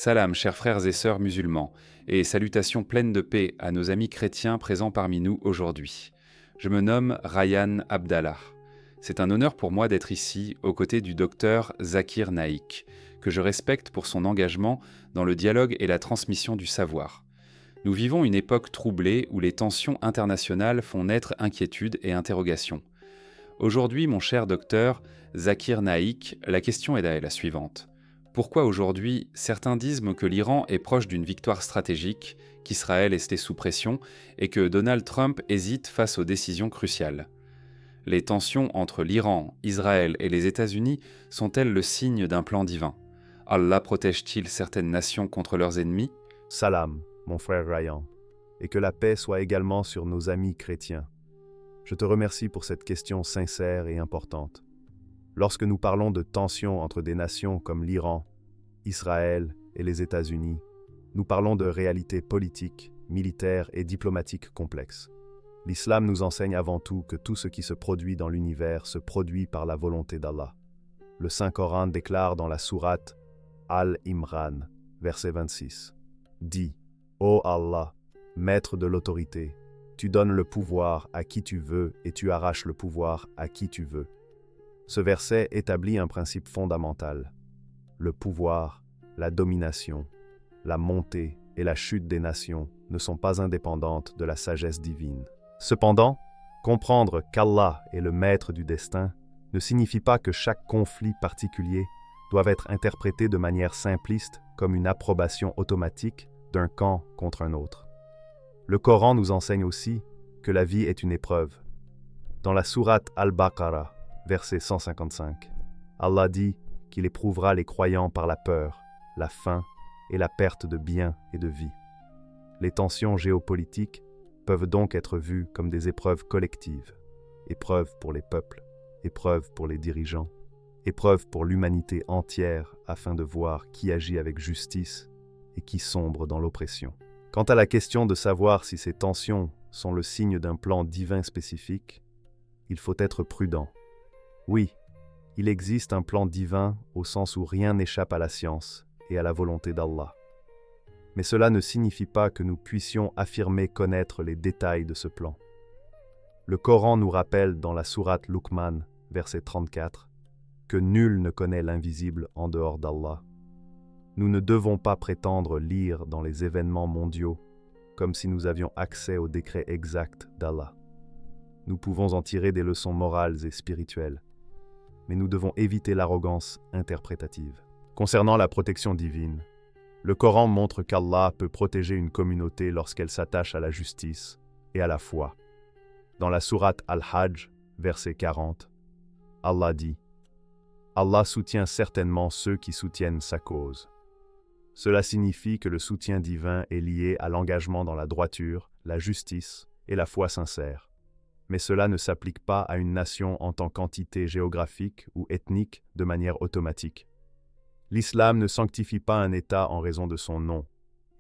Salam, chers frères et sœurs musulmans, et salutations pleines de paix à nos amis chrétiens présents parmi nous aujourd'hui. Je me nomme Ryan Abdallah. C'est un honneur pour moi d'être ici aux côtés du docteur Zakir Naik, que je respecte pour son engagement dans le dialogue et la transmission du savoir. Nous vivons une époque troublée où les tensions internationales font naître inquiétudes et interrogations. Aujourd'hui, mon cher docteur Zakir Naik, la question est la suivante. Pourquoi aujourd'hui certains disent que l'Iran est proche d'une victoire stratégique, qu'Israël est resté sous pression et que Donald Trump hésite face aux décisions cruciales? Les tensions entre l'Iran, Israël et les États-Unis sont-elles le signe d'un plan divin? Allah protège-t-il certaines nations contre leurs ennemis? Salam, mon frère Ryan, et que la paix soit également sur nos amis chrétiens. Je te remercie pour cette question sincère et importante. Lorsque nous parlons de tensions entre des nations comme l'Iran, Israël et les États-Unis, nous parlons de réalités politiques, militaires et diplomatiques complexes. L'islam nous enseigne avant tout que tout ce qui se produit dans l'univers se produit par la volonté d'Allah. Le Saint-Coran déclare dans la sourate Al-Imran, verset 26, dit « Ô Allah, maître de l'autorité, tu donnes le pouvoir à qui tu veux et tu arraches le pouvoir à qui tu veux. » Ce verset établit un principe fondamental. Le pouvoir, la domination, la montée et la chute des nations ne sont pas indépendantes de la sagesse divine. Cependant, comprendre qu'Allah est le maître du destin ne signifie pas que chaque conflit particulier doit être interprété de manière simpliste comme une approbation automatique d'un camp contre un autre. Le Coran nous enseigne aussi que la vie est une épreuve. Dans la sourate Al-Baqarah, verset 155, Allah dit qu'il éprouvera les croyants par la peur, la faim et la perte de biens et de vie. Les tensions géopolitiques peuvent donc être vues comme des épreuves collectives, épreuves pour les peuples, épreuves pour les dirigeants, épreuves pour l'humanité entière afin de voir qui agit avec justice et qui sombre dans l'oppression. Quant à la question de savoir si ces tensions sont le signe d'un plan divin spécifique, il faut être prudent. Oui, il existe un plan divin au sens où rien n'échappe à la science et à la volonté d'Allah. Mais cela ne signifie pas que nous puissions affirmer connaître les détails de ce plan. Le Coran nous rappelle dans la sourate Luqman, verset 34, que nul ne connaît l'invisible en dehors d'Allah. Nous ne devons pas prétendre lire dans les événements mondiaux comme si nous avions accès aux décrets exacts d'Allah. Nous pouvons en tirer des leçons morales et spirituelles, mais nous devons éviter l'arrogance interprétative. Concernant la protection divine, le Coran montre qu'Allah peut protéger une communauté lorsqu'elle s'attache à la justice et à la foi. Dans la sourate Al-Hajj, verset 40, Allah dit « Allah soutient certainement ceux qui soutiennent sa cause. » Cela signifie que le soutien divin est lié à l'engagement dans la droiture, la justice et la foi sincère. Mais cela ne s'applique pas à une nation en tant qu'entité géographique ou ethnique de manière automatique. L'islam ne sanctifie pas un État en raison de son nom.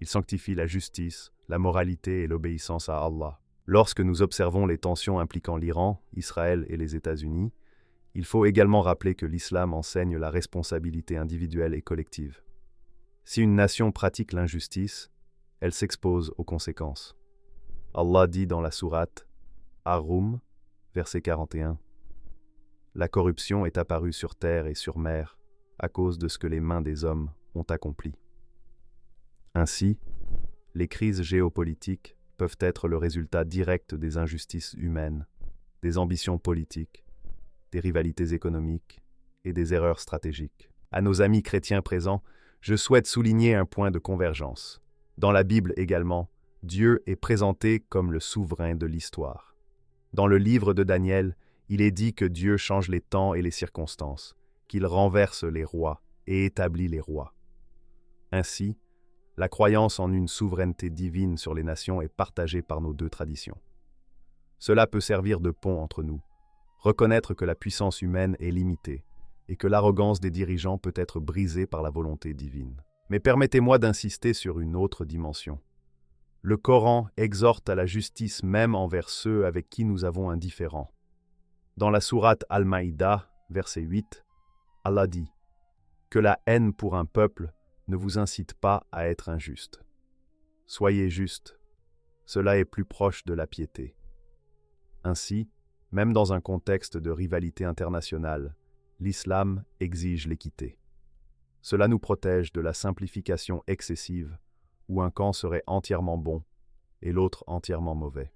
Il sanctifie la justice, la moralité et l'obéissance à Allah. Lorsque nous observons les tensions impliquant l'Iran, Israël et les États-Unis, il faut également rappeler que l'islam enseigne la responsabilité individuelle et collective. Si une nation pratique l'injustice, elle s'expose aux conséquences. Allah dit dans la sourate Ar-Rum, verset 41, « La corruption est apparue sur terre et sur mer à cause de ce que les mains des hommes ont accompli. » Ainsi, les crises géopolitiques peuvent être le résultat direct des injustices humaines, des ambitions politiques, des rivalités économiques et des erreurs stratégiques. À nos amis chrétiens présents, je souhaite souligner un point de convergence. Dans la Bible également, Dieu est présenté comme le souverain de l'histoire. Dans le livre de Daniel, il est dit que Dieu change les temps et les circonstances, qu'il renverse les rois et établit les rois. Ainsi, la croyance en une souveraineté divine sur les nations est partagée par nos deux traditions. Cela peut servir de pont entre nous, reconnaître que la puissance humaine est limitée et que l'arrogance des dirigeants peut être brisée par la volonté divine. Mais permettez-moi d'insister sur une autre dimension. Le Coran exhorte à la justice même envers ceux avec qui nous avons un différend. Dans la sourate Al-Maïda, verset 8, Allah dit « Que la haine pour un peuple ne vous incite pas à être injuste. Soyez juste, cela est plus proche de la piété. Ainsi, même dans un contexte de rivalité internationale, l'islam exige l'équité. Cela nous protège de la simplification excessive, où un camp serait entièrement bon et l'autre entièrement mauvais.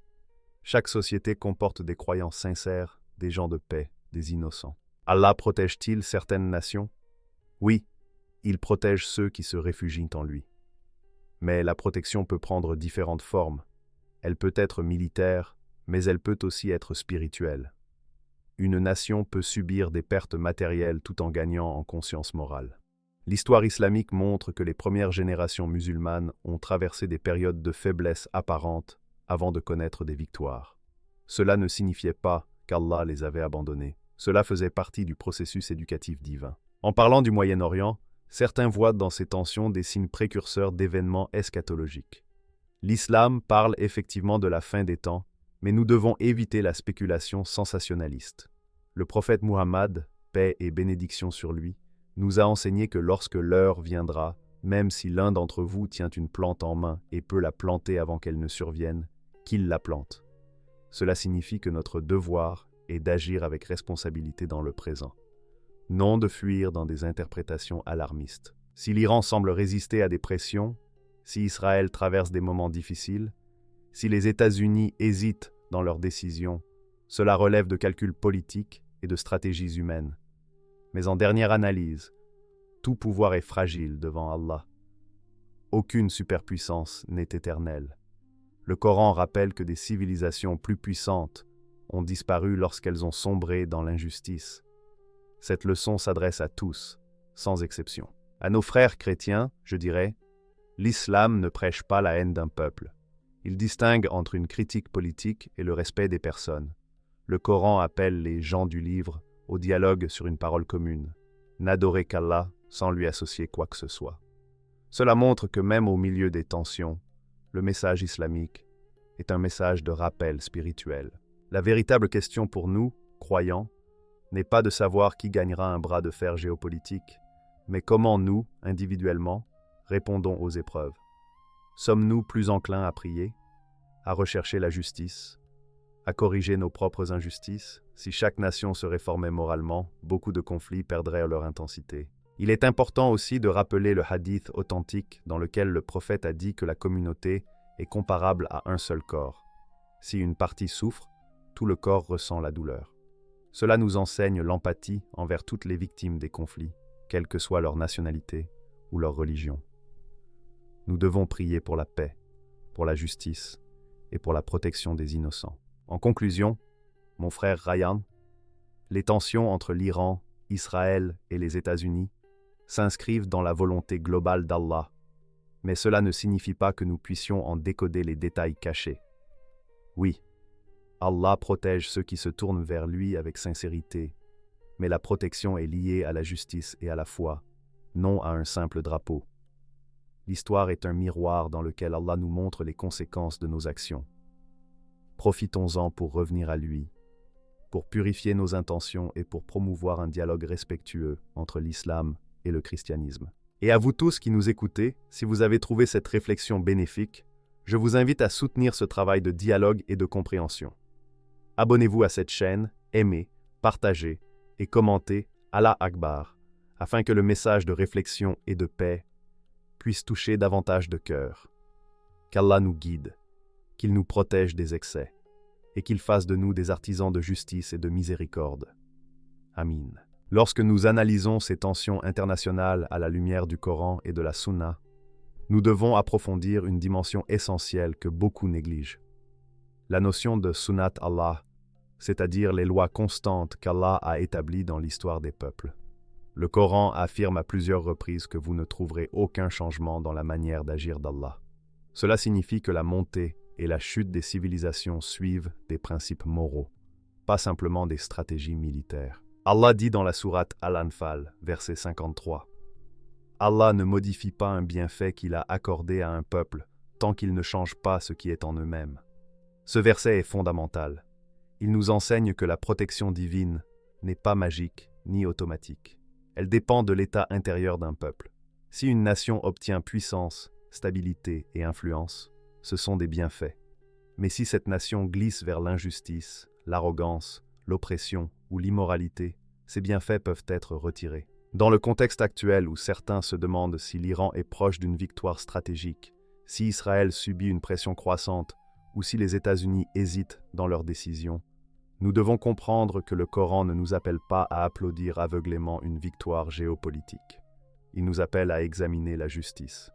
Chaque société comporte des croyants sincères, des gens de paix, des innocents. Allah protège-t-il certaines nations? Oui, il protège ceux qui se réfugient en lui. Mais la protection peut prendre différentes formes. Elle peut être militaire, mais elle peut aussi être spirituelle. Une nation peut subir des pertes matérielles tout en gagnant en conscience morale. L'histoire islamique montre que les premières générations musulmanes ont traversé des périodes de faiblesse apparente avant de connaître des victoires. Cela ne signifiait pas qu'Allah les avait abandonnés. Cela faisait partie du processus éducatif divin. En parlant du Moyen-Orient, certains voient dans ces tensions des signes précurseurs d'événements eschatologiques. L'islam parle effectivement de la fin des temps, mais nous devons éviter la spéculation sensationnaliste. Le prophète Muhammad, paix et bénédiction sur lui, nous a enseigné que lorsque l'heure viendra, même si l'un d'entre vous tient une plante en main et peut la planter avant qu'elle ne survienne, qu'il la plante. Cela signifie que notre devoir est d'agir avec responsabilité dans le présent, non de fuir dans des interprétations alarmistes. Si l'Iran semble résister à des pressions, si Israël traverse des moments difficiles, si les États-Unis hésitent dans leurs décisions, cela relève de calculs politiques et de stratégies humaines. Mais en dernière analyse, tout pouvoir est fragile devant Allah. Aucune superpuissance n'est éternelle. Le Coran rappelle que des civilisations plus puissantes ont disparu lorsqu'elles ont sombré dans l'injustice. Cette leçon s'adresse à tous, sans exception. À nos frères chrétiens, je dirais, l'islam ne prêche pas la haine d'un peuple. Il distingue entre une critique politique et le respect des personnes. Le Coran appelle les gens du livre au dialogue sur une parole commune, n'adorer qu'Allah sans lui associer quoi que ce soit. Cela montre que même au milieu des tensions, le message islamique est un message de rappel spirituel. La véritable question pour nous, croyants, n'est pas de savoir qui gagnera un bras de fer géopolitique, mais comment nous, individuellement, répondons aux épreuves. Sommes-nous plus enclins à prier, à rechercher la justice, à corriger nos propres injustices? Si chaque nation se réformait moralement, beaucoup de conflits perdraient leur intensité. Il est important aussi de rappeler le hadith authentique dans lequel le prophète a dit que la communauté est comparable à un seul corps. Si une partie souffre, tout le corps ressent la douleur. Cela nous enseigne l'empathie envers toutes les victimes des conflits, quelle que soit leur nationalité ou leur religion. Nous devons prier pour la paix, pour la justice et pour la protection des innocents. En conclusion, mon frère Ryan, les tensions entre l'Iran, Israël et les États-Unis s'inscrivent dans la volonté globale d'Allah, mais cela ne signifie pas que nous puissions en décoder les détails cachés. Oui, Allah protège ceux qui se tournent vers lui avec sincérité, mais la protection est liée à la justice et à la foi, non à un simple drapeau. L'histoire est un miroir dans lequel Allah nous montre les conséquences de nos actions. Profitons-en pour revenir à lui, pour purifier nos intentions et pour promouvoir un dialogue respectueux entre l'islam et le christianisme. Et à vous tous qui nous écoutez, si vous avez trouvé cette réflexion bénéfique, je vous invite à soutenir ce travail de dialogue et de compréhension. Abonnez-vous à cette chaîne, aimez, partagez et commentez Allah Akbar, afin que le message de réflexion et de paix puisse toucher davantage de cœurs. Qu'Allah nous guide, qu'il nous protège des excès, et qu'il fasse de nous des artisans de justice et de miséricorde. Amin. Lorsque nous analysons ces tensions internationales à la lumière du Coran et de la Sunna, nous devons approfondir une dimension essentielle que beaucoup négligent. La notion de Sunnat Allah, c'est-à-dire les lois constantes qu'Allah a établies dans l'histoire des peuples. Le Coran affirme à plusieurs reprises que vous ne trouverez aucun changement dans la manière d'agir d'Allah. Cela signifie que la montée et la chute des civilisations suivent des principes moraux, pas simplement des stratégies militaires. Allah dit dans la sourate Al-Anfal, verset 53, « Allah ne modifie pas un bienfait qu'il a accordé à un peuple tant qu'il ne change pas ce qui est en eux-mêmes. » Ce verset est fondamental. Il nous enseigne que la protection divine n'est pas magique ni automatique. Elle dépend de l'état intérieur d'un peuple. Si une nation obtient puissance, stabilité et influence, ce sont des bienfaits. Mais si cette nation glisse vers l'injustice, l'arrogance, l'oppression ou l'immoralité, ces bienfaits peuvent être retirés. Dans le contexte actuel où certains se demandent si l'Iran est proche d'une victoire stratégique, si Israël subit une pression croissante ou si les États-Unis hésitent dans leurs décisions, nous devons comprendre que le Coran ne nous appelle pas à applaudir aveuglément une victoire géopolitique. Il nous appelle à examiner la justice.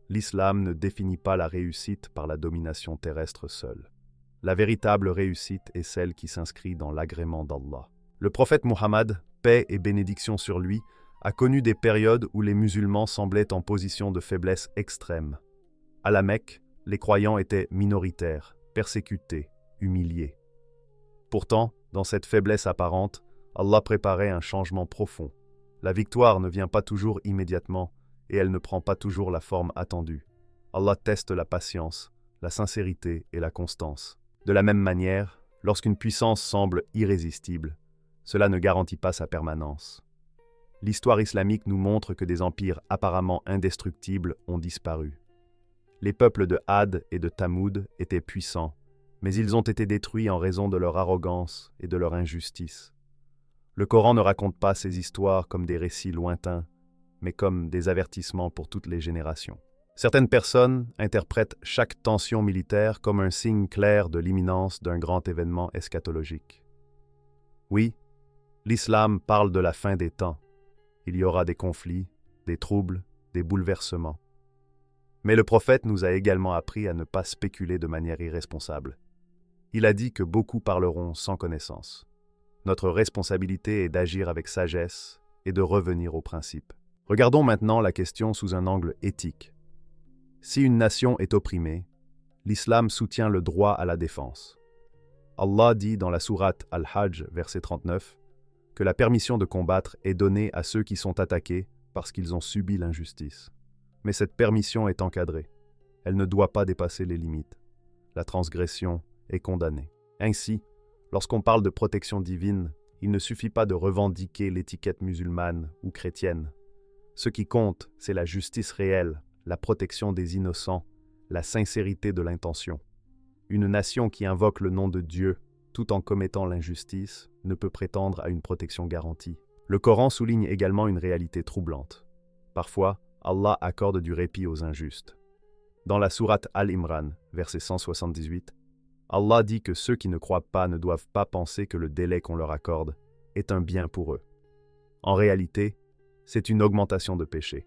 L'islam ne définit pas la réussite par la domination terrestre seule. La véritable réussite est celle qui s'inscrit dans l'agrément d'Allah. Le prophète Muhammad, paix et bénédiction sur lui, a connu des périodes où les musulmans semblaient en position de faiblesse extrême. À la Mecque, les croyants étaient minoritaires, persécutés, humiliés. Pourtant, dans cette faiblesse apparente, Allah préparait un changement profond. La victoire ne vient pas toujours immédiatement et elle ne prend pas toujours la forme attendue. Allah teste la patience, la sincérité et la constance. De la même manière, lorsqu'une puissance semble irrésistible, cela ne garantit pas sa permanence. L'histoire islamique nous montre que des empires apparemment indestructibles ont disparu. Les peuples de Had et de Thamoud étaient puissants, mais ils ont été détruits en raison de leur arrogance et de leur injustice. Le Coran ne raconte pas ces histoires comme des récits lointains, mais comme des avertissements pour toutes les générations. Certaines personnes interprètent chaque tension militaire comme un signe clair de l'imminence d'un grand événement eschatologique. Oui, l'islam parle de la fin des temps. Il y aura des conflits, des troubles, des bouleversements. Mais le prophète nous a également appris à ne pas spéculer de manière irresponsable. Il a dit que beaucoup parleront sans connaissance. Notre responsabilité est d'agir avec sagesse et de revenir aux principes. Regardons maintenant la question sous un angle éthique. Si une nation est opprimée, l'islam soutient le droit à la défense. Allah dit dans la sourate Al-Hajj, verset 39, que la permission de combattre est donnée à ceux qui sont attaqués parce qu'ils ont subi l'injustice. Mais cette permission est encadrée. Elle ne doit pas dépasser les limites. La transgression est condamnée. Ainsi, lorsqu'on parle de protection divine, il ne suffit pas de revendiquer l'étiquette musulmane ou chrétienne. Ce qui compte, c'est la justice réelle, la protection des innocents, la sincérité de l'intention. Une nation qui invoque le nom de Dieu, tout en commettant l'injustice, ne peut prétendre à une protection garantie. Le Coran souligne également une réalité troublante. Parfois, Allah accorde du répit aux injustes. Dans la sourate Al-Imran, verset 178, Allah dit que ceux qui ne croient pas ne doivent pas penser que le délai qu'on leur accorde est un bien pour eux. En réalité, c'est une augmentation de péché.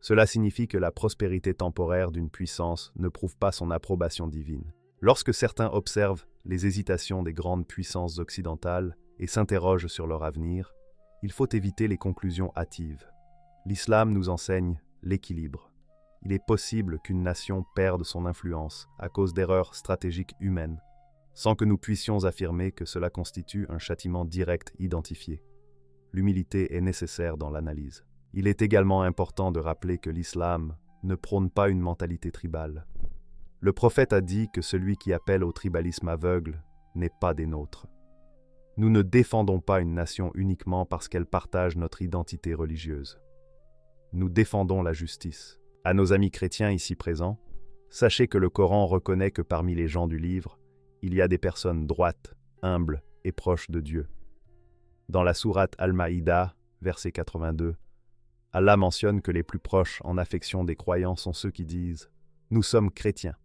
Cela signifie que la prospérité temporaire d'une puissance ne prouve pas son approbation divine. Lorsque certains observent les hésitations des grandes puissances occidentales et s'interrogent sur leur avenir, il faut éviter les conclusions hâtives. L'islam nous enseigne l'équilibre. Il est possible qu'une nation perde son influence à cause d'erreurs stratégiques humaines, sans que nous puissions affirmer que cela constitue un châtiment direct identifié. L'humilité est nécessaire dans l'analyse. Il est également important de rappeler que l'islam ne prône pas une mentalité tribale. Le prophète a dit que celui qui appelle au tribalisme aveugle n'est pas des nôtres. Nous ne défendons pas une nation uniquement parce qu'elle partage notre identité religieuse. Nous défendons la justice. À nos amis chrétiens ici présents, sachez que le Coran reconnaît que parmi les gens du livre, il y a des personnes droites, humbles et proches de Dieu. Dans la sourate Al-Maïda, verset 82, Allah mentionne que les plus proches en affection des croyants sont ceux qui disent « Nous sommes chrétiens »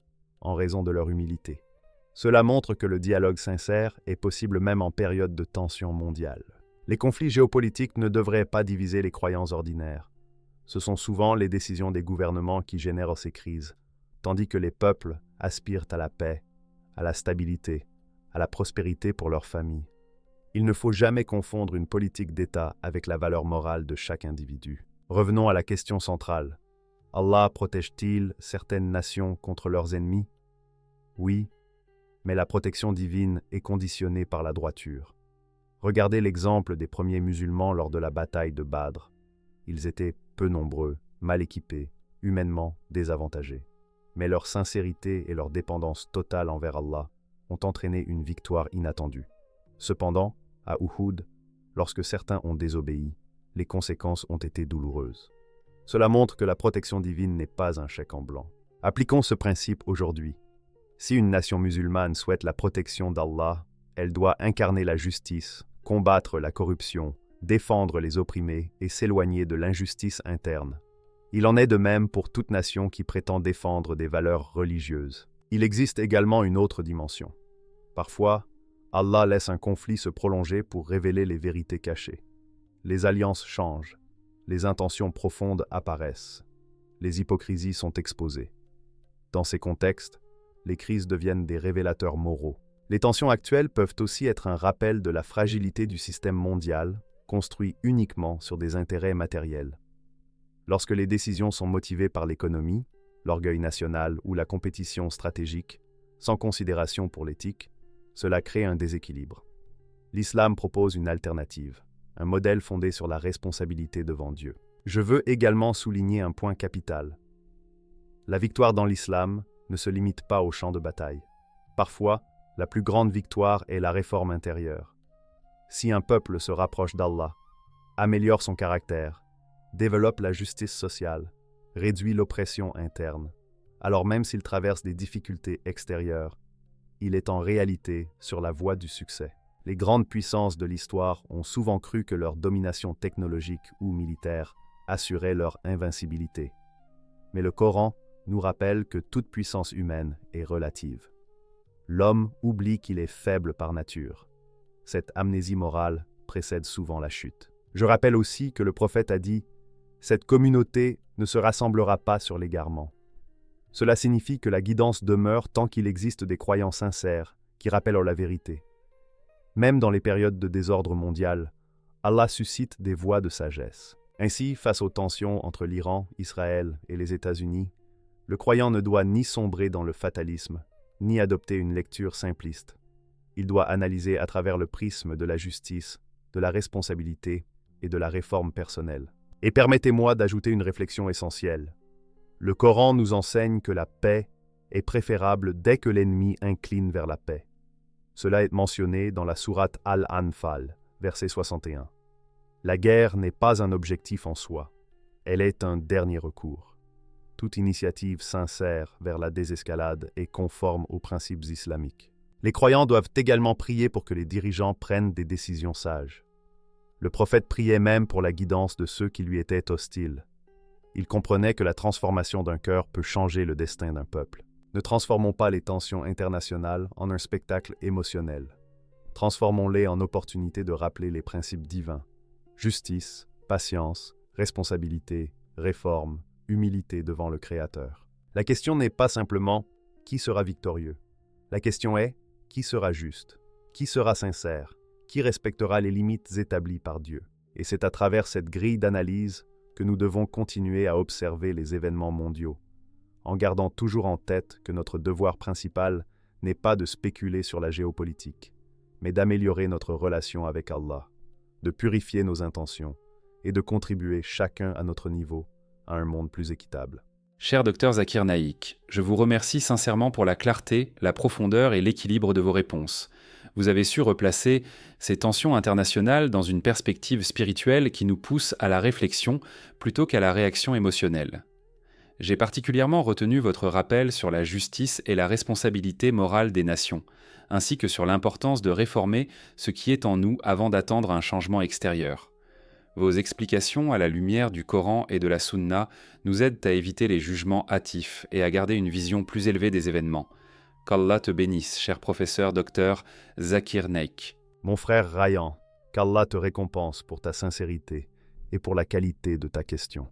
en raison de leur humilité. Cela montre que le dialogue sincère est possible même en période de tension mondiale. Les conflits géopolitiques ne devraient pas diviser les croyants ordinaires. Ce sont souvent les décisions des gouvernements qui génèrent ces crises, tandis que les peuples aspirent à la paix, à la stabilité, à la prospérité pour leur famille. Il ne faut jamais confondre une politique d'État avec la valeur morale de chaque individu. Revenons à la question centrale. Allah protège-t-il certaines nations contre leurs ennemis? Oui, mais la protection divine est conditionnée par la droiture. Regardez l'exemple des premiers musulmans lors de la bataille de Badr. Ils étaient peu nombreux, mal équipés, humainement désavantagés. Mais leur sincérité et leur dépendance totale envers Allah ont entraîné une victoire inattendue. Cependant, à Uhud, lorsque certains ont désobéi, les conséquences ont été douloureuses. Cela montre que la protection divine n'est pas un chèque en blanc. Appliquons ce principe aujourd'hui. Si une nation musulmane souhaite la protection d'Allah, elle doit incarner la justice, combattre la corruption, défendre les opprimés et s'éloigner de l'injustice interne. Il en est de même pour toute nation qui prétend défendre des valeurs religieuses. Il existe également une autre dimension. Parfois, Allah laisse un conflit se prolonger pour révéler les vérités cachées. Les alliances changent, les intentions profondes apparaissent, les hypocrisies sont exposées. Dans ces contextes, les crises deviennent des révélateurs moraux. Les tensions actuelles peuvent aussi être un rappel de la fragilité du système mondial, construit uniquement sur des intérêts matériels. Lorsque les décisions sont motivées par l'économie, l'orgueil national ou la compétition stratégique, sans considération pour l'éthique, cela crée un déséquilibre. L'islam propose une alternative, un modèle fondé sur la responsabilité devant Dieu. Je veux également souligner un point capital. La victoire dans l'islam ne se limite pas au champ de bataille. Parfois, la plus grande victoire est la réforme intérieure. Si un peuple se rapproche d'Allah, améliore son caractère, développe la justice sociale, réduit l'oppression interne, alors même s'il traverse des difficultés extérieures, il est en réalité sur la voie du succès. Les grandes puissances de l'histoire ont souvent cru que leur domination technologique ou militaire assurait leur invincibilité. Mais le Coran nous rappelle que toute puissance humaine est relative. L'homme oublie qu'il est faible par nature. Cette amnésie morale précède souvent la chute. Je rappelle aussi que le prophète a dit « Cette communauté ne se rassemblera pas sur l'égarement ». Cela signifie que la guidance demeure tant qu'il existe des croyants sincères qui rappellent la vérité. Même dans les périodes de désordre mondial, Allah suscite des voies de sagesse. Ainsi, face aux tensions entre l'Iran, Israël et les États-Unis, le croyant ne doit ni sombrer dans le fatalisme, ni adopter une lecture simpliste. Il doit analyser à travers le prisme de la justice, de la responsabilité et de la réforme personnelle. Et permettez-moi d'ajouter une réflexion essentielle. Le Coran nous enseigne que la paix est préférable dès que l'ennemi incline vers la paix. Cela est mentionné dans la sourate Al-Anfal, verset 61. La guerre n'est pas un objectif en soi, elle est un dernier recours. Toute initiative sincère vers la désescalade est conforme aux principes islamiques. Les croyants doivent également prier pour que les dirigeants prennent des décisions sages. Le prophète priait même pour la guidance de ceux qui lui étaient hostiles. Il comprenait que la transformation d'un cœur peut changer le destin d'un peuple. Ne transformons pas les tensions internationales en un spectacle émotionnel. Transformons-les en opportunité de rappeler les principes divins. Justice, patience, responsabilité, réforme, humilité devant le Créateur. La question n'est pas simplement « qui sera victorieux ?» La question est « qui sera juste ?» Qui sera sincère? Qui respectera les limites établies par Dieu? Et c'est à travers cette grille d'analyse que nous devons continuer à observer les événements mondiaux, en gardant toujours en tête que notre devoir principal n'est pas de spéculer sur la géopolitique, mais d'améliorer notre relation avec Allah, de purifier nos intentions et de contribuer chacun à notre niveau à un monde plus équitable. Cher Dr Zakir Naik, je vous remercie sincèrement pour la clarté, la profondeur et l'équilibre de vos réponses. Vous avez su replacer ces tensions internationales dans une perspective spirituelle qui nous pousse à la réflexion plutôt qu'à la réaction émotionnelle. J'ai particulièrement retenu votre rappel sur la justice et la responsabilité morale des nations, ainsi que sur l'importance de réformer ce qui est en nous avant d'attendre un changement extérieur. Vos explications à la lumière du Coran et de la Sunna nous aident à éviter les jugements hâtifs et à garder une vision plus élevée des événements. Qu'Allah te bénisse, cher professeur Dr Zakir Naik. Mon frère Ryan, qu'Allah te récompense pour ta sincérité et pour la qualité de ta question.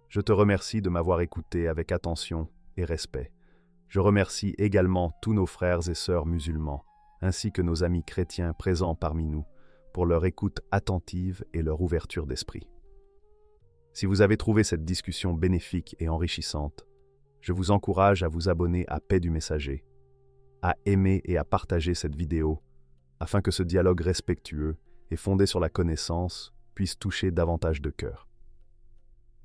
Je te remercie de m'avoir écouté avec attention et respect. Je remercie également tous nos frères et sœurs musulmans, ainsi que nos amis chrétiens présents parmi nous, pour leur écoute attentive et leur ouverture d'esprit. Si vous avez trouvé cette discussion bénéfique et enrichissante, je vous encourage à vous abonner à Paix du Messager, à aimer et à partager cette vidéo, afin que ce dialogue respectueux et fondé sur la connaissance puisse toucher davantage de cœurs.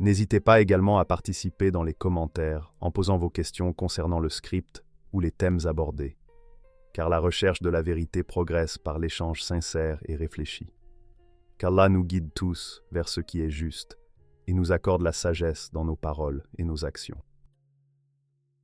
N'hésitez pas également à participer dans les commentaires en posant vos questions concernant le script ou les thèmes abordés, car la recherche de la vérité progresse par l'échange sincère et réfléchi. Qu'Allah nous guide tous vers ce qui est juste et nous accorde la sagesse dans nos paroles et nos actions.